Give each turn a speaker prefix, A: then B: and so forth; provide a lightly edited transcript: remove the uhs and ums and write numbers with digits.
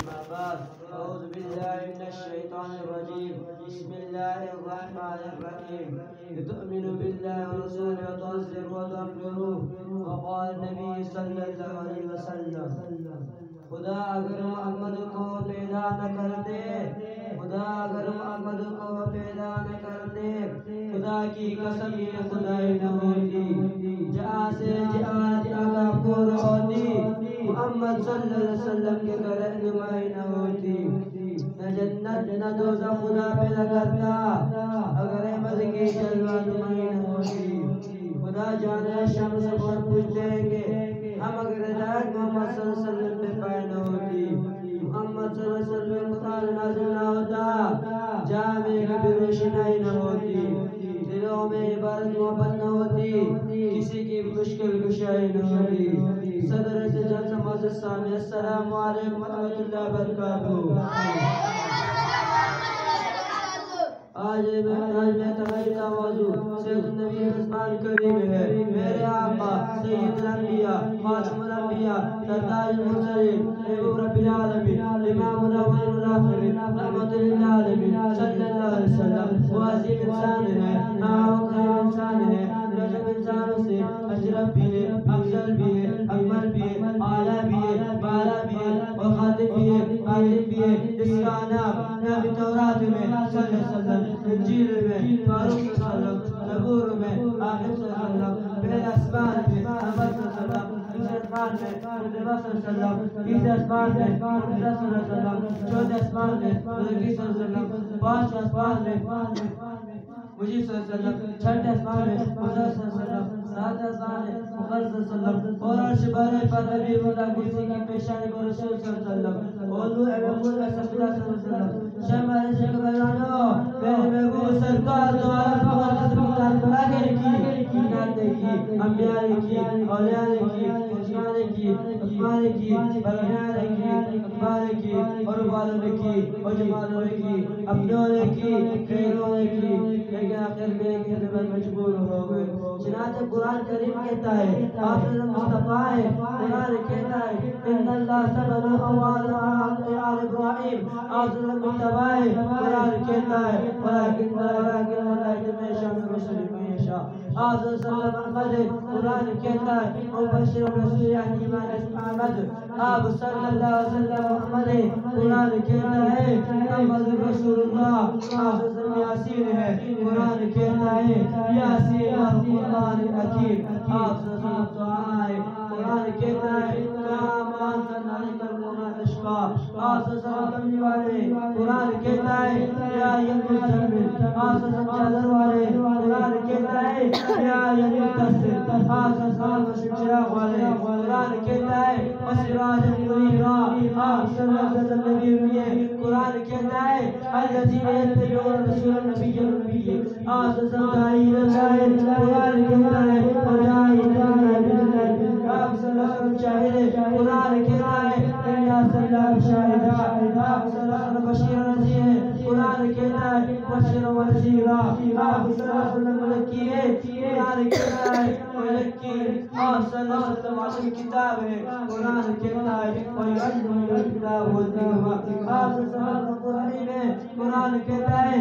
A: أما بعد أعوذ بالله من الشيطان الرجيم بسم الله الرحمن الرحيم لتؤمن بالله ورسوله وتعزروه وتكبروه وقال النبي صلى الله عليه وسلم خدا اگر محمد کو پیدا نہ کرتے خدا اگر محمد کو پیدا نہ کرتے خدا کی قسم یہ خدائی نہ ہوتی جہاں سے جہاد آگا پور ہوتی محمد صلی اللہ علیہ وسلم کے رہنمائی نہ ہوتی نہ جنت نہ دوزخ خدا پیدا کرتا اگر احمد کی جلوہ نمائی نہ ہوتی خدا جانے شمس پر پوچھتے ہیں کہ ہم اگر ہدایت محمد صلی اللہ علیہ وسلم پہ پائے نہ ہوتی محمد صلی اللہ علیہ وسلم خدا نازل نہ ہوتا جہاں میں کبھی روشنائی نہ ہوتی دلوں میں عبادت محبت نہ ہوتی کسی کی مشکل کشائی نہ ہوتی صدر سے جلسہ معزز سامع السلام علیکم ورحمۃ اللہ وبرکاتہ آج میں تمہاری کا موضوع سید النبی عثمان کریم ہے میرے آقا سید الانبیاء خاتم الانبیاء سردار المرسلین محبوب رب العالمین امام الاولین والآخرین رحمت للعالمین صلی اللہ علیہ وسلم وہ عظیم انسان ہے کریم انسان ہے گجب انسانوں سے اشرف بھی ہے افضل بھی ہے اکمل بھی ہے اعلیٰ بھی ہے بالا بھی ہے اور خاتم بھی ہے خاتم بھی ہے جس کا نام نبی تورات میں صلی اللہ علیہ وسلم انجیل میں فاروق صلی اللہ علیہ وسلم زبور میں آخر صلی اللہ علیہ وسلم پہلے اسمان میں محمد صلی اللہ علیہ وسلم دوسرے اسمان میں مصطفیٰ صلی اللہ علیہ وسلم تیسرے اسمان میں محمد صلی اللہ علیہ وسلم چوتھے اسمان میں نبی صلی اللہ علیہ وسلم پانچویں اسمان میں مجید صلی اللہ علیہ وسلم چھٹے اسمان میں محمد صلی اللہ علیہ وسلم ساتویں اسمان میں محمد صلی اللہ علیہ وسلم اور عرش بر پر نبی خدا کرسی کی پیشانی پر رسول صلی اللہ علیہ وسلم اور نور محمود کا صلی اللہ علیہ وسلم شمع رزق بیانو میرے محبوب سرکار دوارا فخر قسم تعالیٰ کی نعت کی انبیاء کی اولیاء کی عثمان کی بلغیان کی اکبار کی اور والوں کی اور جمالوں کی اپنوں کی خیروں کی لیکن آخر میں ایک خدمت مجبور ہو گئے چنانچہ قرآن کریم کہتا ہے آخر مصطفیٰ ہے قرآن کہتا ہے ان اللہ صبر اوال آل ابراہیم آخر مصطفیٰ ہے قرآن کہتا ہے ولیکن اللہ جمع شامل رسول میشا آخر صلی اللہ علیہ وسلم قرآن کہتا ہے مبشر رسول احیمان احمد آپ صلی اللہ علیہ وسلم محمد قرآن کہتا ہے محمد رسول اللہ آخر صلی یاسین ہے قرآن کہتا ہے یاسین والقرآن الحکیم آپ صلی اللہ علیہ وسلم قرآن کہتا ہے کامان صلی علیہ وسلم اشقا آپ صلی اللہ علیہ وسلم والے قرآن کہتا ہے یا یمزمل آپ صلی اللہ علیہ وسلم والے قرآن کہتا ہے یا یمتصر آپ صلی اللہ علیہ وسلم والے قرآن کہتا ہے وسراج منیرا آپ صلی اللہ علیہ وسلم نبی قرآن کہتا ہے الذین یتبعون رسول النبی النبی آپ صلی اللہ علیہ وسلم قرآن کہتا ہے وداعی آپ صلی اللہ علیہ وسلم شاہد قرآن کہتا ہے انا صلی اللہ علیہ شاہد آپ صلی اللہ علیہ وسلم بشیر نذیر قرآن کہتا ہے بشیر و نذیر آپ صلی اللہ علیہ وسلم ملکی ہے قرآن کہتا ہے ملکی آپ صلی اللہ علیہ وسلم عظیم کتاب ہے قرآن کہتا ہے وَيُعَلِّمُ الْكِتَابَ وَالْحِکمَةَ آپ صلی اللہ علیہ وسلم قرآن کہتا ہے